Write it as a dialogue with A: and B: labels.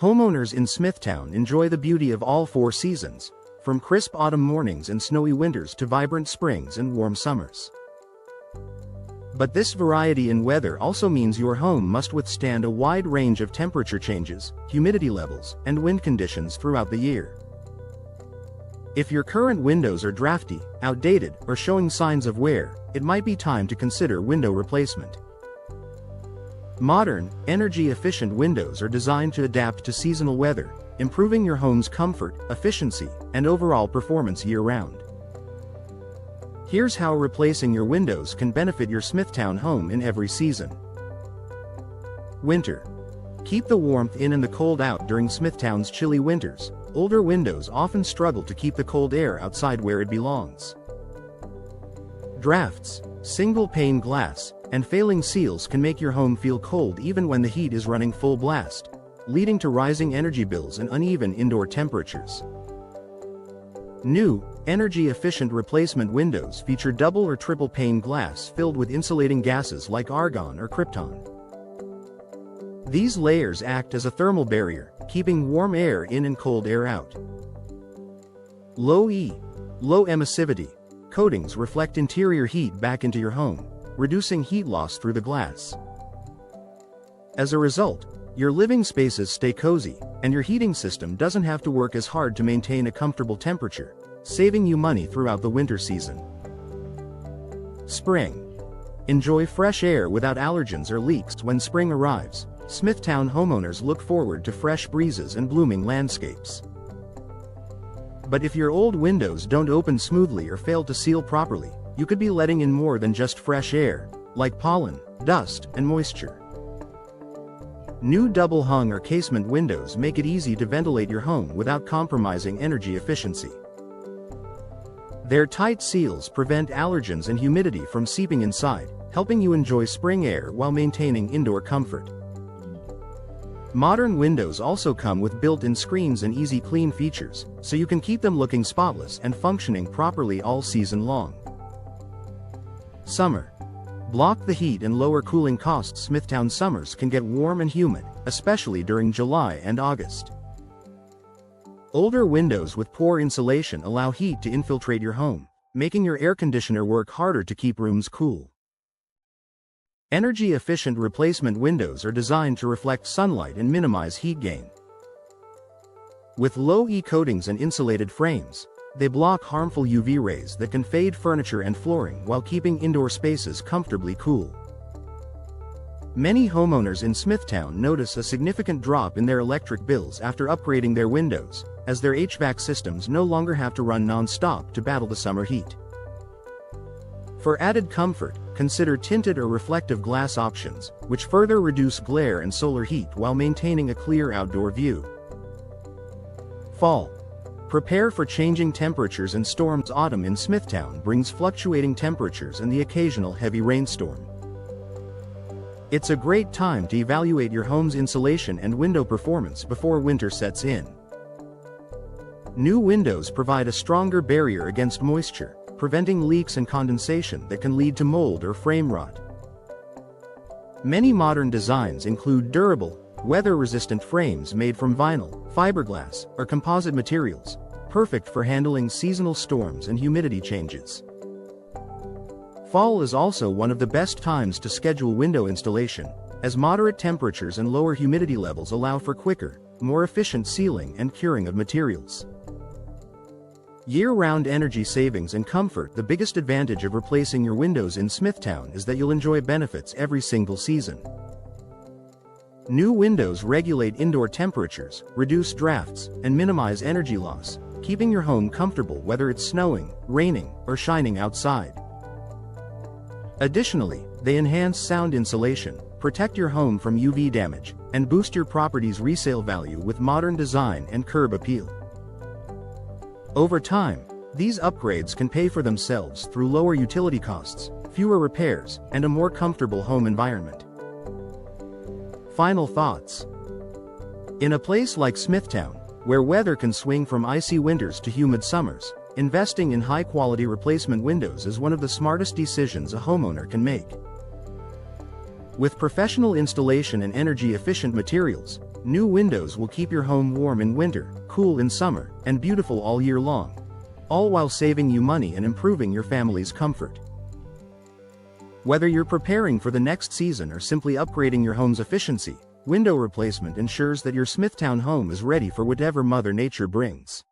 A: Homeowners in Smithtown enjoy the beauty of all four seasons, from crisp autumn mornings and snowy winters to vibrant springs and warm summers. But this variety in weather also means your home must withstand a wide range of temperature changes, humidity levels, and wind conditions throughout the year. If your current windows are drafty, outdated, or showing signs of wear, it might be time to consider window replacement. Modern, energy-efficient windows are designed to adapt to seasonal weather, improving your home's comfort, efficiency, and overall performance year-round. Here's how replacing your windows can benefit your Smithtown home in every season. Winter. Keep the warmth in and the cold out during Smithtown's chilly winters. Older windows often struggle to keep the cold air outside where it belongs. Drafts, single-pane glass, and failing seals can make your home feel cold even when the heat is running full blast, leading to rising energy bills and uneven indoor temperatures. New, energy-efficient replacement windows feature double or triple pane glass filled with insulating gases like argon or krypton. These layers act as a thermal barrier, keeping warm air in and cold air out. Low emissivity coatings reflect interior heat back into your home, reducing heat loss through the glass. As a result, your living spaces stay cozy, and your heating system doesn't have to work as hard to maintain a comfortable temperature, saving you money throughout the winter season. Spring. Enjoy fresh air without allergens or leaks when spring arrives. Smithtown homeowners look forward to fresh breezes and blooming landscapes. But if your old windows don't open smoothly or fail to seal properly, you could be letting in more than just fresh air, like pollen, dust, and moisture. New double-hung or casement windows make it easy to ventilate your home without compromising energy efficiency. Their tight seals prevent allergens and humidity from seeping inside, helping you enjoy spring air while maintaining indoor comfort. Modern windows also come with built-in screens and easy clean features, so you can keep them looking spotless and functioning properly all season long. Summer. Block the heat and lower cooling costs. Smithtown summers can get warm and humid, especially during July and August. Older windows with poor insulation allow heat to infiltrate your home, making your air conditioner work harder to keep rooms cool. Energy-efficient replacement windows are designed to reflect sunlight and minimize heat gain. With low-E coatings and insulated frames, they block harmful UV rays that can fade furniture and flooring while keeping indoor spaces comfortably cool. Many homeowners in Smithtown notice a significant drop in their electric bills after upgrading their windows, as their HVAC systems no longer have to run non-stop to battle the summer heat. For added comfort, consider tinted or reflective glass options, which further reduce glare and solar heat while maintaining a clear outdoor view. Fall. Prepare for changing temperatures and storms. Autumn in Smithtown brings fluctuating temperatures and the occasional heavy rainstorm. It's a great time to evaluate your home's insulation and window performance before winter sets in. New windows provide a stronger barrier against moisture, preventing leaks and condensation that can lead to mold or frame rot. Many modern designs include durable, weather-resistant frames made from vinyl, fiberglass, or composite materials, perfect for handling seasonal storms and humidity changes. Fall is also one of the best times to schedule window installation, as moderate temperatures and lower humidity levels allow for quicker, more efficient sealing and curing of materials. Year-round energy savings and comfort. The biggest advantage of replacing your windows in Smithtown is that you'll enjoy benefits every single season. New windows regulate indoor temperatures, reduce drafts, and minimize energy loss, keeping your home comfortable whether it's snowing, raining, or shining outside. Additionally, they enhance sound insulation, protect your home from UV damage, and boost your property's resale value with modern design and curb appeal. Over time, these upgrades can pay for themselves through lower utility costs, fewer repairs, and a more comfortable home environment. Final thoughts. In a place like Smithtown, where weather can swing from icy winters to humid summers, investing in high-quality replacement windows is one of the smartest decisions a homeowner can make. With professional installation and energy-efficient materials, New windows will keep your home warm in winter, cool in summer, and beautiful all year long, all while saving you money and improving your family's comfort. Whether you're preparing for the next season or simply upgrading your home's efficiency, window replacement ensures that your Smithtown home is ready for whatever Mother Nature brings.